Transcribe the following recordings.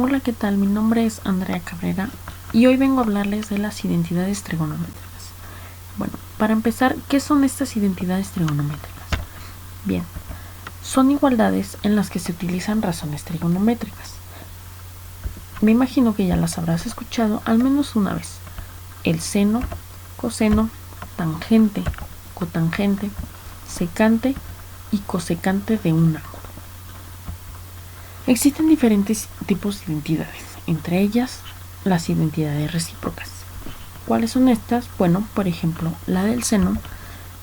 Hola, ¿qué tal? Mi nombre es Andrea Cabrera y hoy vengo a hablarles de las identidades trigonométricas. Bueno, para empezar, ¿qué son estas identidades trigonométricas? Bien, son igualdades en las que se utilizan razones trigonométricas. Me imagino que ya las habrás escuchado al menos una vez. El seno, coseno, tangente, cotangente, secante y cosecante de un ángulo. Existen diferentes tipos de identidades, entre ellas las identidades recíprocas. ¿Cuáles son estas? Bueno, por ejemplo, la del seno.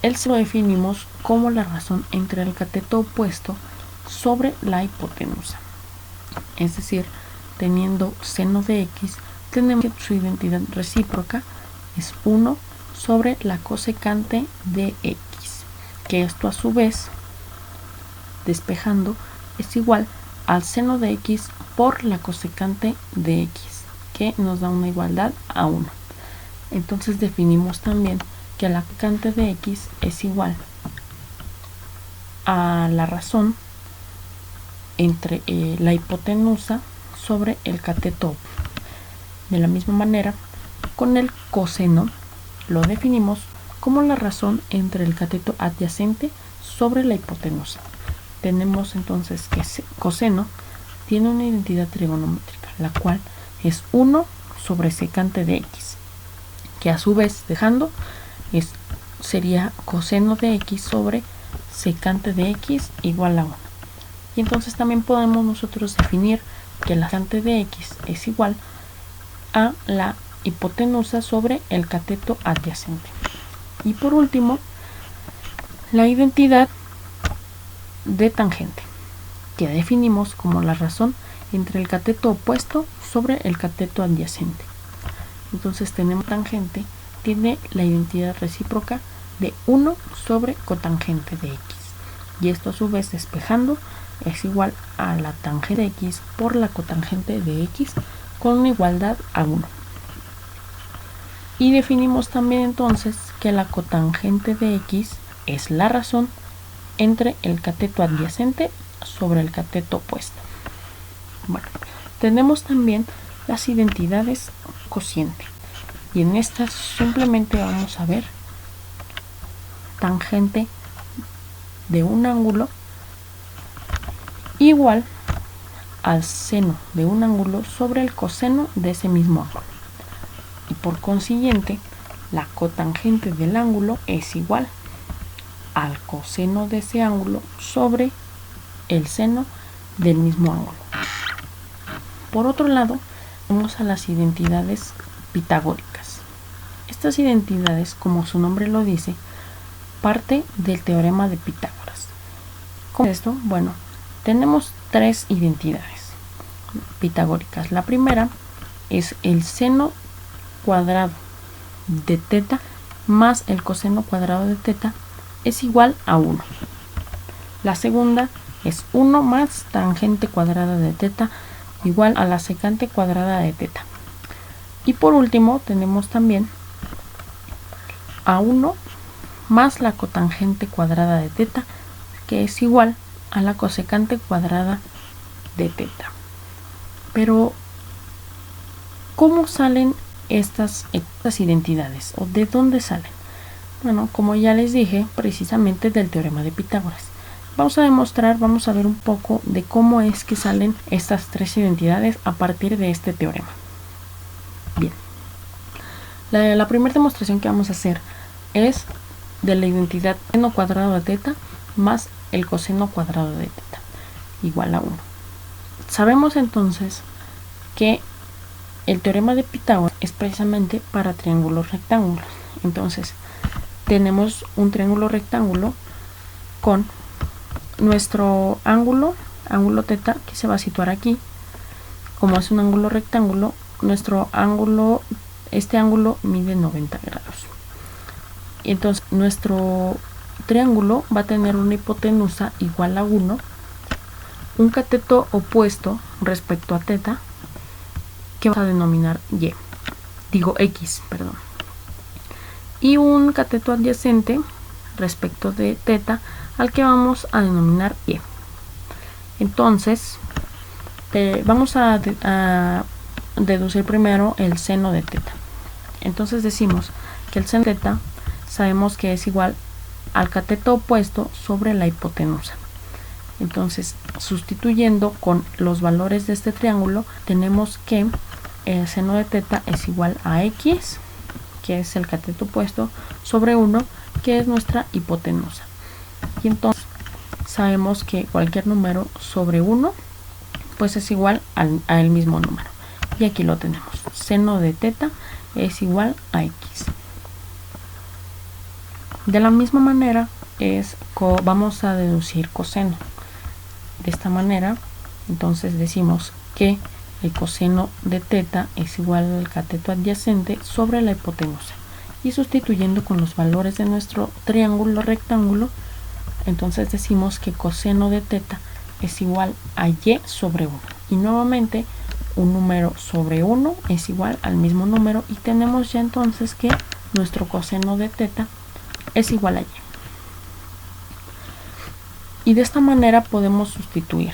El seno lo definimos como la razón entre el cateto opuesto sobre la hipotenusa. Es decir, teniendo seno de x, tenemos que su identidad recíproca es 1 sobre la cosecante de x, que esto a su vez, despejando, es igual al seno de x por la cosecante de x, que nos da una igualdad a 1. Entonces definimos también que la cosecante de x es igual a la razón entre la hipotenusa sobre el cateto. De la misma manera, con el coseno lo definimos como la razón entre el cateto adyacente sobre la hipotenusa. Tenemos entonces que coseno tiene una identidad trigonométrica, la cual es 1 sobre secante de x, que a su vez, dejando, sería coseno de x sobre secante de x igual a 1. Y entonces también podemos nosotros definir que la secante de x es igual a la hipotenusa sobre el cateto adyacente. Y por último, la identidad de tangente, que definimos como la razón entre el cateto opuesto sobre el cateto adyacente. Entonces tenemos tangente, tiene la identidad recíproca de 1 sobre cotangente de x. Y esto a su vez, despejando, es igual a la tangente de x por la cotangente de x con una igualdad a 1. Y definimos también entonces que la cotangente de x es la razón entre el cateto adyacente sobre el cateto opuesto. Bueno, tenemos también las identidades cociente. Y en estas simplemente vamos a ver tangente de un ángulo igual al seno de un ángulo sobre el coseno de ese mismo ángulo. Y por consiguiente, la cotangente del ángulo es igual al coseno de ese ángulo sobre el seno del mismo ángulo. Por otro lado, vamos a las identidades pitagóricas. Estas identidades, como su nombre lo dice, parte del teorema de Pitágoras. ¿Cómo es esto? Bueno, tenemos 3 identidades pitagóricas. La primera es el seno cuadrado de teta más el coseno cuadrado de teta es igual a 1. La segunda es 1 más tangente cuadrada de teta igual a la secante cuadrada de teta. Y por último tenemos también a 1 más la cotangente cuadrada de teta, que es igual a la cosecante cuadrada de teta. Pero, ¿cómo salen estas identidades? ¿O de dónde salen? Bueno, como ya les dije, precisamente del teorema de Pitágoras. Vamos a ver un poco de cómo es que salen estas 3 identidades a partir de este teorema. Bien, la primera demostración que vamos a hacer es de la identidad seno cuadrado de teta más el coseno cuadrado de teta igual a 1. Sabemos entonces que el teorema de Pitágoras es precisamente para triángulos rectángulos. Entonces tenemos un triángulo rectángulo con nuestro ángulo teta, que se va a situar aquí. Como es un ángulo rectángulo, este ángulo mide 90 grados. Entonces nuestro triángulo va a tener una hipotenusa igual a 1, un cateto opuesto respecto a teta, que vamos a denominar x, y un cateto adyacente respecto de teta, al que vamos a denominar y. Entonces, vamos a deducir primero el seno de teta. Entonces decimos que el seno de teta sabemos que es igual al cateto opuesto sobre la hipotenusa. Entonces, sustituyendo con los valores de este triángulo, tenemos que el seno de teta es igual a x, que es el cateto opuesto, sobre 1, que es nuestra hipotenusa. Y entonces sabemos que cualquier número sobre 1 pues es igual al mismo número. Y aquí lo tenemos. Seno de teta es igual a x. De la misma manera vamos a deducir coseno. De esta manera, entonces decimos que el coseno de teta es igual al cateto adyacente sobre la hipotenusa. Y sustituyendo con los valores de nuestro triángulo rectángulo, entonces decimos que coseno de teta es igual a y sobre 1. Y nuevamente, un número sobre 1 es igual al mismo número. Y tenemos ya entonces que nuestro coseno de teta es igual a y. Y de esta manera podemos sustituir.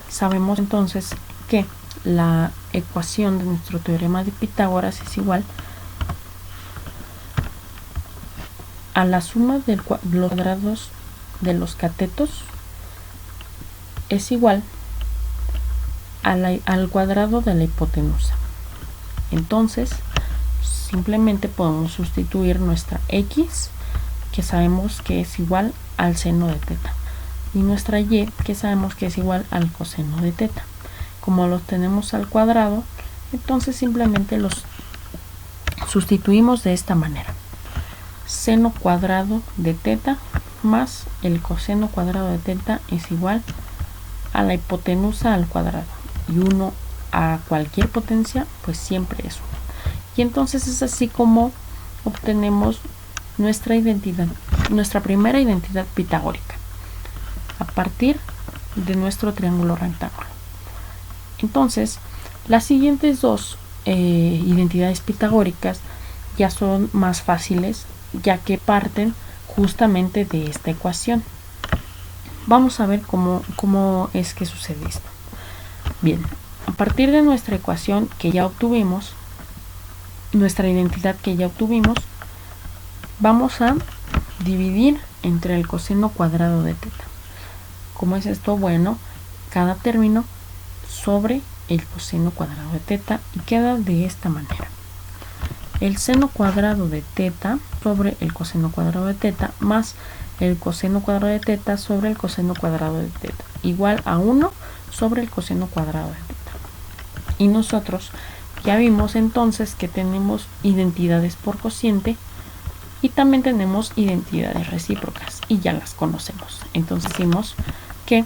Sabemos entonces que la ecuación de nuestro teorema de Pitágoras es igual a la suma de los cuadrados de los catetos es igual al cuadrado de la hipotenusa. Entonces, simplemente podemos sustituir nuestra x, que sabemos que es igual al seno de teta, y nuestra y, que sabemos que es igual al coseno de teta. Como los tenemos al cuadrado, entonces simplemente los sustituimos de esta manera. Seno cuadrado de teta más el coseno cuadrado de teta es igual a la hipotenusa al cuadrado. Y 1 a cualquier potencia, pues siempre es 1. Y entonces es así como obtenemos nuestra identidad, nuestra primera identidad pitagórica, a partir de nuestro triángulo rectángulo. Entonces, las siguientes dos identidades pitagóricas ya son más fáciles, ya que parten justamente de esta ecuación. Vamos a ver cómo es que sucede esto. Bien, a partir de nuestra ecuación que ya obtuvimos, nuestra identidad que ya obtuvimos, vamos a dividir entre el coseno cuadrado de teta. ¿Cómo es esto? Bueno, cada término sobre el coseno cuadrado de teta y queda de esta manera. El seno cuadrado de teta sobre el coseno cuadrado de teta más el coseno cuadrado de teta sobre el coseno cuadrado de teta igual a 1 sobre el coseno cuadrado de teta. Y nosotros ya vimos entonces que tenemos identidades por cociente y también tenemos identidades recíprocas y ya las conocemos. Entonces decimos que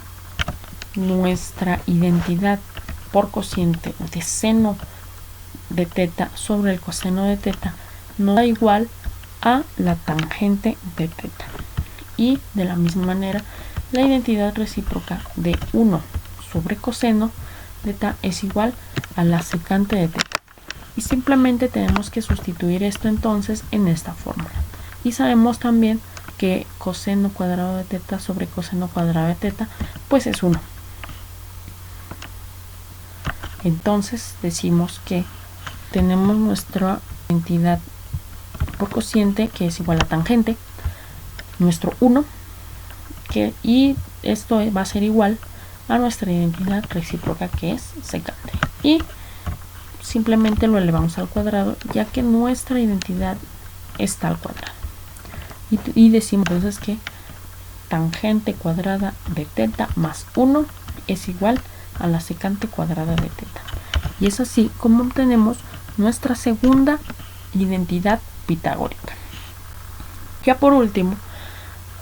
nuestra identidad por cociente de seno de teta sobre el coseno de teta nos da igual a la tangente de teta. Y de la misma manera, la identidad recíproca de 1 sobre coseno de teta es igual a la secante de teta. Y simplemente tenemos que sustituir esto entonces en esta fórmula. Y sabemos también que coseno cuadrado de teta sobre coseno cuadrado de teta pues es 1. Entonces decimos que tenemos nuestra identidad por cociente que es igual a tangente, nuestro 1, y esto va a ser igual a nuestra identidad recíproca que es secante. Y simplemente lo elevamos al cuadrado, ya que nuestra identidad está al cuadrado. Y decimos entonces que tangente cuadrada de teta más 1 es igual a la secante cuadrada de teta. Y es así como obtenemos nuestra segunda identidad pitagórica. Ya por último,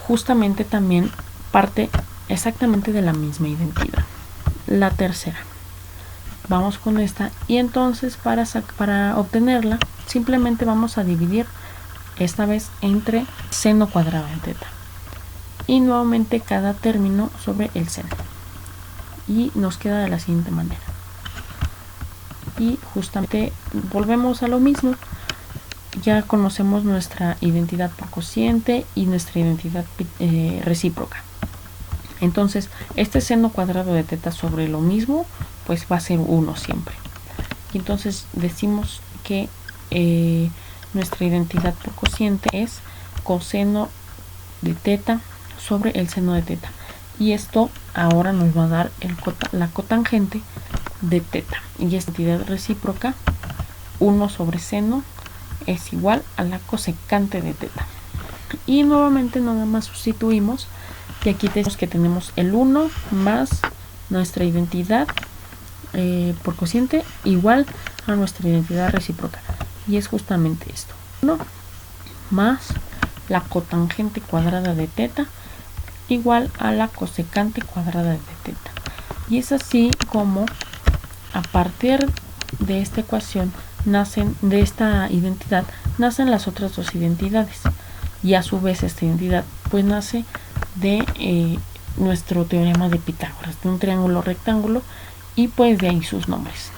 justamente también parte exactamente de la misma identidad, la tercera. Vamos con esta y entonces para obtenerla simplemente vamos a dividir esta vez entre seno cuadrado de teta y nuevamente cada término sobre el seno, y nos queda de la siguiente manera. Y justamente volvemos a lo mismo, ya conocemos nuestra identidad por cociente y nuestra identidad recíproca. Entonces este seno cuadrado de teta sobre lo mismo pues va a ser 1 siempre. Y entonces decimos que nuestra identidad por cociente es coseno de teta sobre el seno de teta. Y esto ahora nos va a dar la cotangente de teta. Y esta identidad recíproca, 1 sobre seno, es igual a la cosecante de teta. Y nuevamente nada más sustituimos. Y aquí tenemos que tenemos el 1 más nuestra identidad por cociente igual a nuestra identidad recíproca. Y es justamente esto. 1 más la cotangente cuadrada de teta igual a la cosecante cuadrada de teta. Y es así como a partir de esta ecuación de esta identidad nacen las otras dos identidades. Y a su vez esta identidad pues nace de nuestro teorema de Pitágoras, de un triángulo rectángulo, y pues de ahí sus nombres.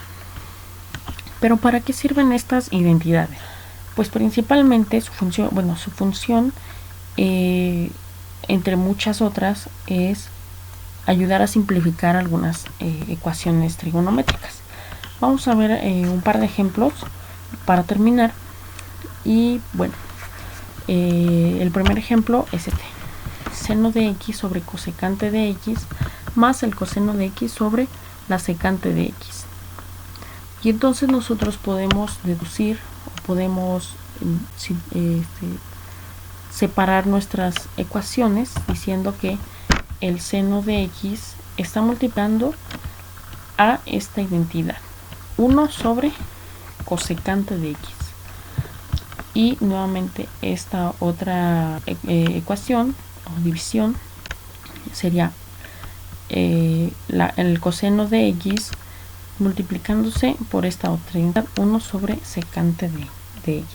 Pero ¿para qué sirven estas identidades? Pues principalmente su función entre muchas otras es ayudar a simplificar algunas ecuaciones trigonométricas. Vamos a ver un par de ejemplos para terminar. Y bueno, el primer ejemplo es este: seno de x sobre cosecante de x más el coseno de x sobre la secante de x. Y entonces nosotros podemos deducir o podemos separar nuestras ecuaciones diciendo que el seno de x está multiplicando a esta identidad, 1 sobre cosecante de x. Y nuevamente esta otra ecuación o división sería el coseno de x multiplicándose por esta otra identidad, 1 sobre secante de x.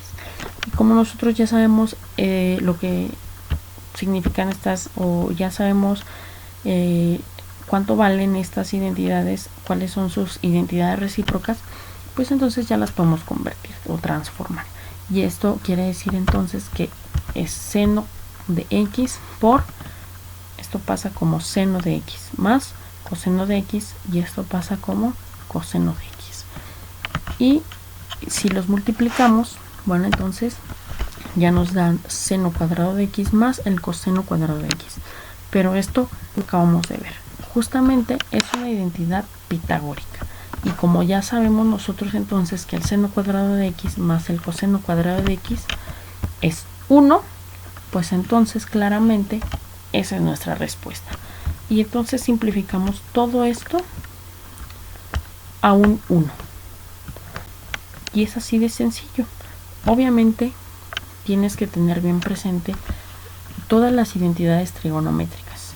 Y como nosotros ya sabemos lo que significan estas, o ya sabemos cuánto valen estas identidades, cuáles son sus identidades recíprocas, pues entonces ya las podemos convertir o transformar. Y esto quiere decir entonces que es seno de x por, esto pasa como seno de x más coseno de x, y esto pasa como coseno de x. Y si los multiplicamos, bueno, entonces ya nos dan seno cuadrado de x más el coseno cuadrado de x. Pero esto lo acabamos de ver. Justamente es una identidad pitagórica. Y como ya sabemos nosotros entonces que el seno cuadrado de x más el coseno cuadrado de x es 1, pues entonces claramente esa es nuestra respuesta. Y entonces simplificamos todo esto a un 1. Y es así de sencillo. Obviamente tienes que tener bien presente todas las identidades trigonométricas.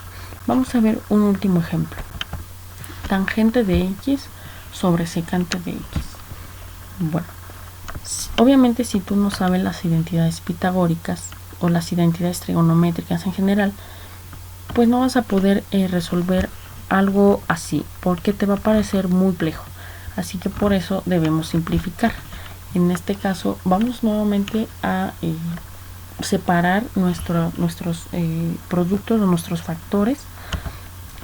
Vamos a ver un último ejemplo. Tangente de x sobre secante de x. Bueno, obviamente si tú no sabes las identidades pitagóricas o las identidades trigonométricas en general, pues no vas a poder resolver algo así, porque te va a parecer muy complejo. Así que por eso debemos simplificar. En este caso vamos nuevamente a separar nuestros productos o nuestros factores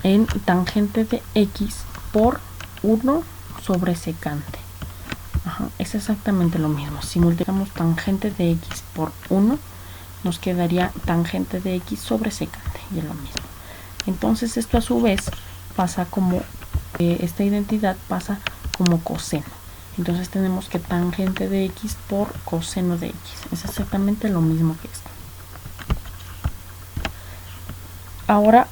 en tangente de x por 1 sobre secante. Es exactamente lo mismo. Si multiplicamos tangente de x por 1, nos quedaría tangente de x sobre secante, y es lo mismo. Entonces esto a su vez pasa como esta identidad pasa como coseno. Entonces tenemos que tangente de x por coseno de x. Es exactamente lo mismo que esto. Ahora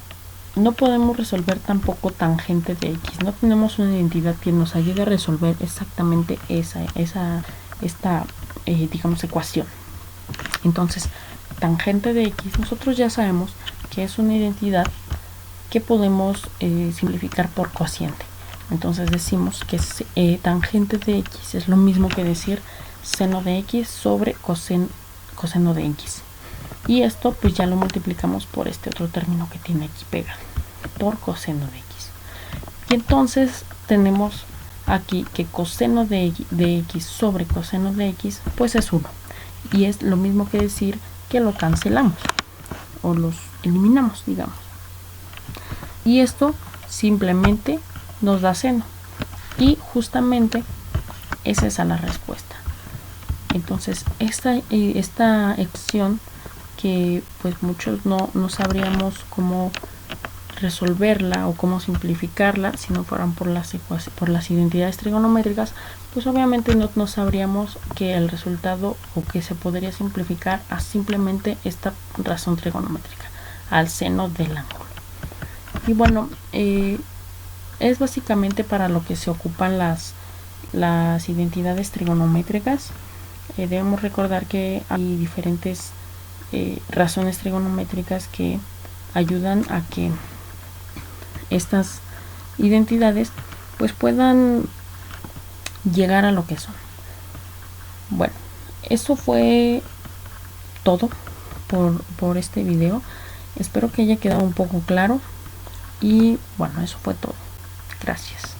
no podemos resolver tampoco tangente de x. No tenemos una identidad que nos ayude a resolver exactamente esta digamos ecuación. Entonces tangente de x nosotros ya sabemos que es una identidad que podemos simplificar por cociente. Entonces decimos que tangente de x es lo mismo que decir seno de x sobre coseno de x. Y esto pues ya lo multiplicamos por este otro término que tiene aquí pegado, por coseno de x. Y entonces tenemos aquí que coseno de x sobre coseno de x pues es 1. Y es lo mismo que decir que lo cancelamos o los eliminamos, digamos. Y esto simplemente nos da seno. Y justamente es esa la respuesta. Entonces esta expresión que pues muchos no sabríamos cómo resolverla o cómo simplificarla si no fueran por las identidades trigonométricas, pues obviamente no sabríamos que el resultado o que se podría simplificar a simplemente esta razón trigonométrica, al seno del ángulo. Y bueno, es básicamente para lo que se ocupan las identidades trigonométricas. Debemos recordar que hay diferentes razones trigonométricas que ayudan a que estas identidades pues puedan llegar a lo que son. Bueno, eso fue todo por este video. Espero que haya quedado un poco claro y bueno, eso fue todo. Gracias.